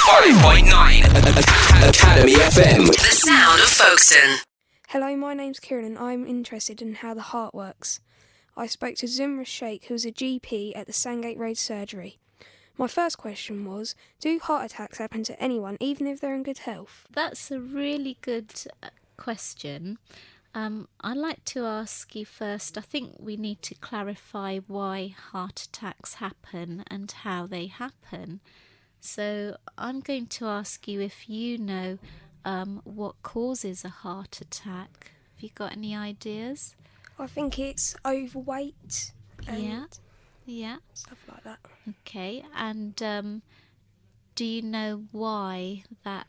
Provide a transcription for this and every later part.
105.9 Academy FM. The sound of Folkestone. Hello, my name's Kieran and I'm interested in how the heart works. I spoke to Zumra Sheikh, who is a GP at the Sandgate Road Surgery. My first question was, do heart attacks happen to anyone, even if they're in good health? That's a really good question. I'd like to ask you first, I think we need to clarify why heart attacks happen and how they happen. So I'm going to ask you if you know what causes a heart attack. Have you got any ideas? I think it's overweight and Yeah. stuff like that. Okay, and do you know why that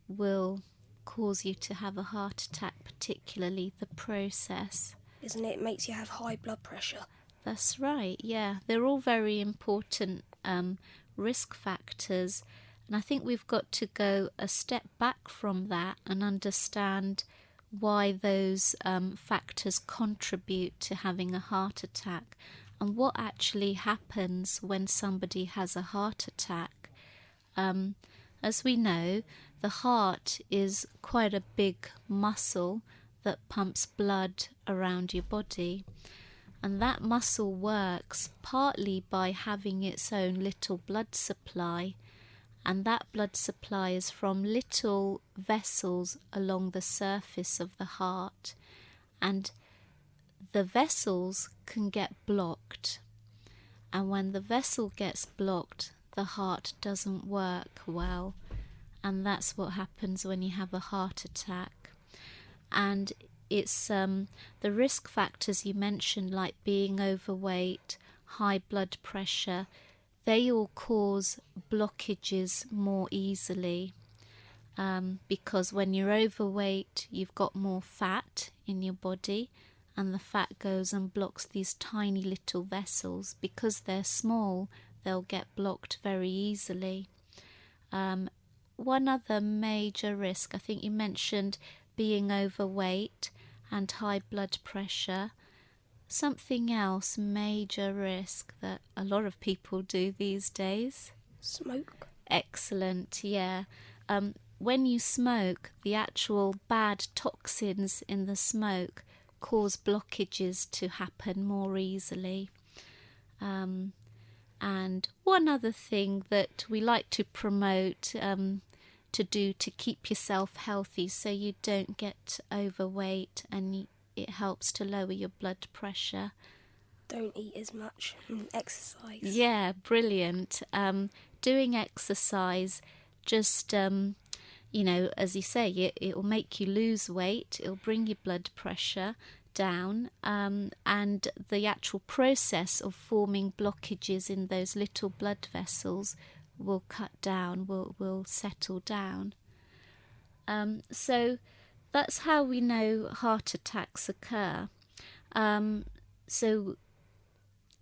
will cause you to have a heart attack, particularly the process? Isn't it? It makes you have high blood pressure. That's right, yeah. They're all very important risk factors, and I think we've got to go a step back from that and understand why those factors contribute to having a heart attack and what actually happens when somebody has a heart attack. As we know, the heart is quite a big muscle that pumps blood around your body. And that muscle works partly by having its own little blood supply. And that blood supply is from little vessels along the surface of the heart. And the vessels can get blocked. And when the vessel gets blocked, the heart doesn't work well. And that's what happens when you have a heart attack. And it's the risk factors you mentioned, like being overweight, high blood pressure, they all cause blockages more easily. Because when you're overweight, you've got more fat in your body, and the fat goes and blocks these tiny little vessels. Because they're small, they'll get blocked very easily. One other major risk, I think you mentioned being overweight and high blood pressure. Something else, major risk that a lot of people do these days. Smoke. Excellent, yeah. When you smoke, the actual bad toxins in the smoke cause blockages to happen more easily. And one other thing that we like to promote to do to keep yourself healthy so you don't get overweight and it helps to lower your blood pressure. Don't eat as much and exercise. Yeah, brilliant. Doing exercise, just, as you say, it will make you lose weight, it'll bring your blood pressure down, and the actual process of forming blockages in those little blood vessels will cut down, will settle down. So that's how we know heart attacks occur. So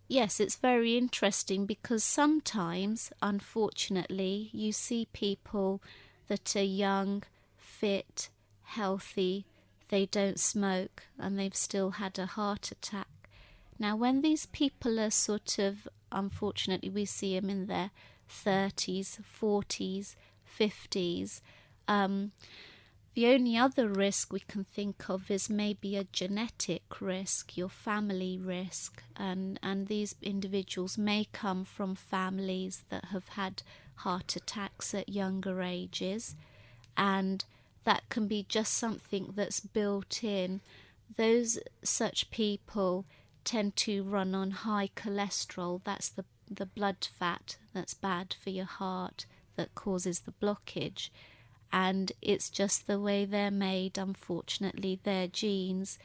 yes, it's very interesting because sometimes, unfortunately, you see people that are young, fit, healthy, they don't smoke, and they've still had a heart attack. Now, when these people are sort of, unfortunately, we see them in their 30s, 40s, 50s, the only other risk we can think of is maybe a genetic risk, your family risk, and these individuals may come from families that have had heart attacks at younger ages, and that can be just something that's built in. Those such people tend to run on high cholesterol. That's the blood fat that's bad for your heart that causes the blockage. And it's just the way they're made, unfortunately. Their genes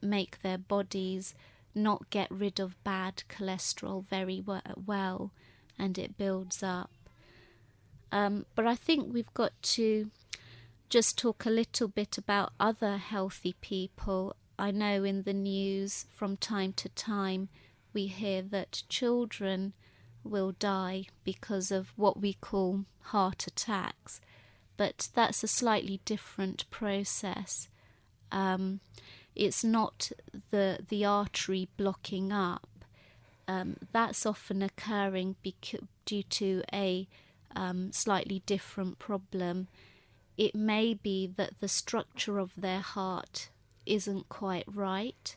make their bodies not get rid of bad cholesterol very well, and it builds up. But I think we've got to just talk a little bit about other healthy people. I know in the news from time to time we hear that children will die because of what we call heart attacks, but that's a slightly different process. It's not the artery blocking up. That's often occurring due to a slightly different problem. It may be that the structure of their heart isn't quite right,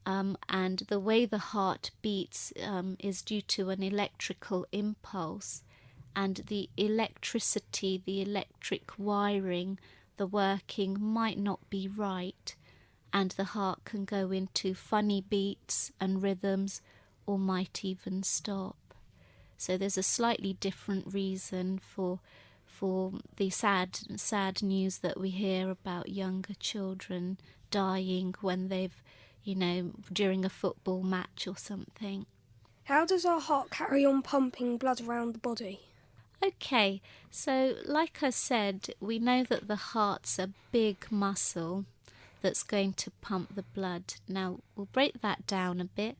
and the way the heart beats is due to an electrical impulse, and the electricity, the electric wiring, the working might not be right, and the heart can go into funny beats and rhythms, or might even stop. So there's a slightly different reason for the sad news that we hear about younger children dying when they've, during a football match or something. How does our heart carry on pumping blood around the body? Okay, so like I said, we know that the heart's a big muscle that's going to pump the blood. Now, we'll break that down a bit.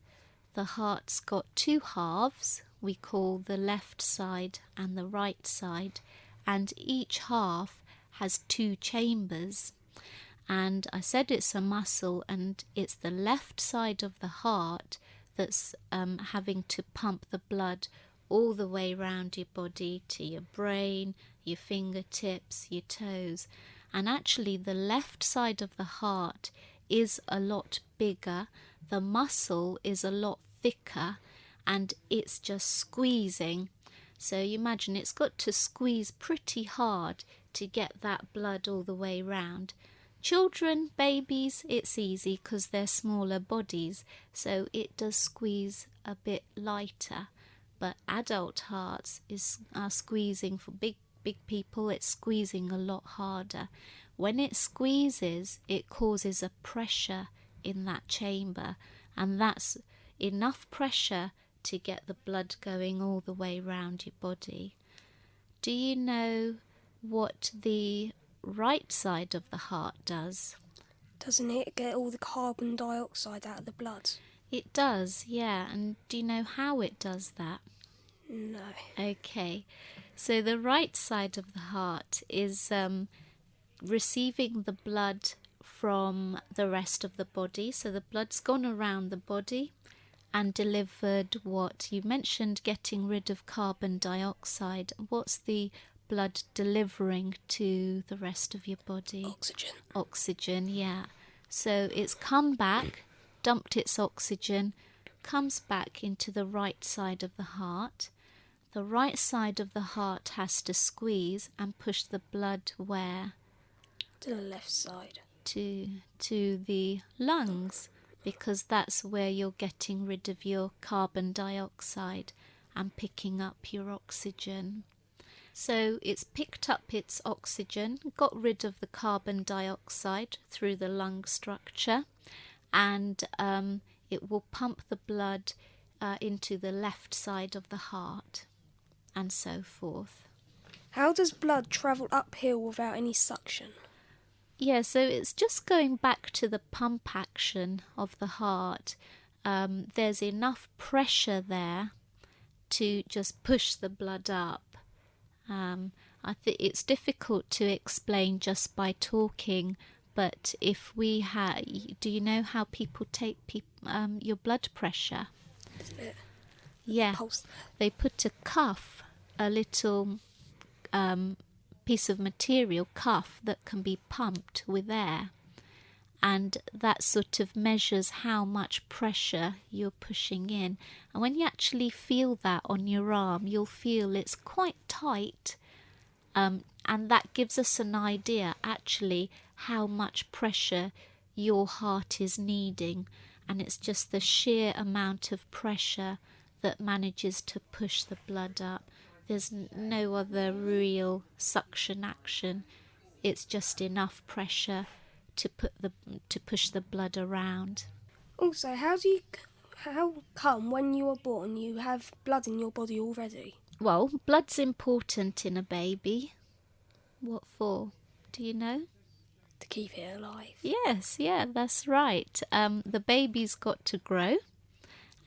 The heart's got two halves, we call the left side and the right side, and each half has two chambers. And I said it's a muscle, and it's the left side of the heart that's having to pump the blood all the way around your body to your brain, your fingertips, your toes. And actually the left side of the heart is a lot bigger, the muscle is a lot thicker, and it's just squeezing. So you imagine it's got to squeeze pretty hard to get that blood all the way round. Children, babies, it's easy because they're smaller bodies, so it does squeeze a bit lighter. But adult hearts are squeezing, for big people, it's squeezing a lot harder. When it squeezes, it causes a pressure in that chamber, and that's enough pressure to get the blood going all the way around your body. Do you know what the right side of the heart does? Doesn't it get all the carbon dioxide out of the blood? It does, yeah. And do you know how it does that? No. Okay, so the right side of the heart is receiving the blood from the rest of the body. So the blood's gone around the body and delivered what you mentioned, getting rid of carbon dioxide. What's the blood delivering to the rest of your body? Oxygen. Oxygen, yeah. So it's come back, dumped its oxygen, comes back into the right side of the heart. The right side of the heart has to squeeze and push the blood where? To the left side. To the lungs, because that's where you're getting rid of your carbon dioxide and picking up your oxygen. So it's picked up its oxygen, got rid of the carbon dioxide through the lung structure, and it will pump the blood into the left side of the heart, and so forth. How does blood travel uphill without any suction? Yeah, so it's just going back to the pump action of the heart. There's enough pressure there to just push the blood up. I think it's difficult to explain just by talking, but if we had, do you know how people take your blood pressure? Yeah, they put a cuff, a little piece of material, cuff, that can be pumped with air, and that sort of measures how much pressure you're pushing in. And when you actually feel that on your arm, you'll feel it's quite tight, and that gives us an idea actually how much pressure your heart is needing, and it's just the sheer amount of pressure that manages to push the blood up. There's no other real suction action. It's just enough pressure to push the blood around. Also, how come when you were born you have blood in your body already? Well, blood's important in a baby. What for? Do you know? To keep it alive. Yes, yeah, that's right. The baby's got to grow,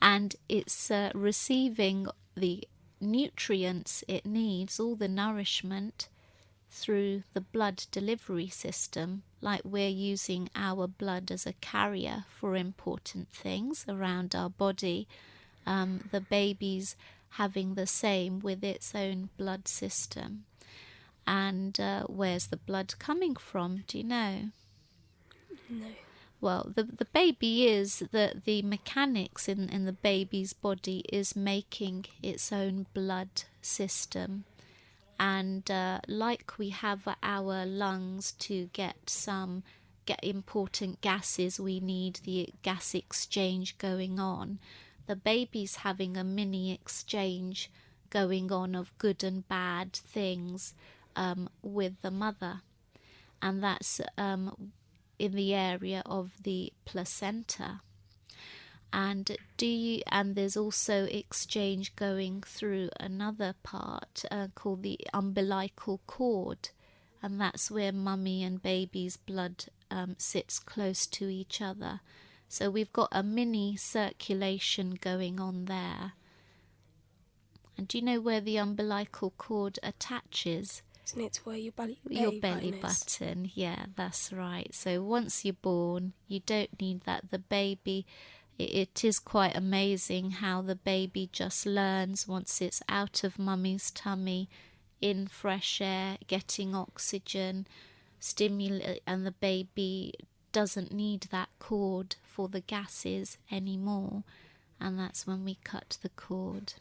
and it's receiving the nutrients it needs, all the nourishment, through the blood delivery system, like we're using our blood as a carrier for important things around our body. The babies having the same with its own blood system. And where's the blood coming from? Do you know? No. Well, the baby is the mechanics in the baby's body is making its own blood system. And like we have our lungs to get important gases, we need the gas exchange going on. The baby's having a mini exchange going on of good and bad things with the mother. And that's in the area of the placenta. And there's also exchange going through another part called the umbilical cord, and that's where mummy and baby's blood sits close to each other. So we've got a mini circulation going on there. And do you know where the umbilical cord attaches? Isn't it where your belly button? Yeah, that's right. So once you're born, you don't need that. The baby, it is quite amazing how the baby just learns once it's out of mummy's tummy, in fresh air, getting oxygen, stimulate, and the baby doesn't need that cord for the gases anymore. And that's when we cut the cord.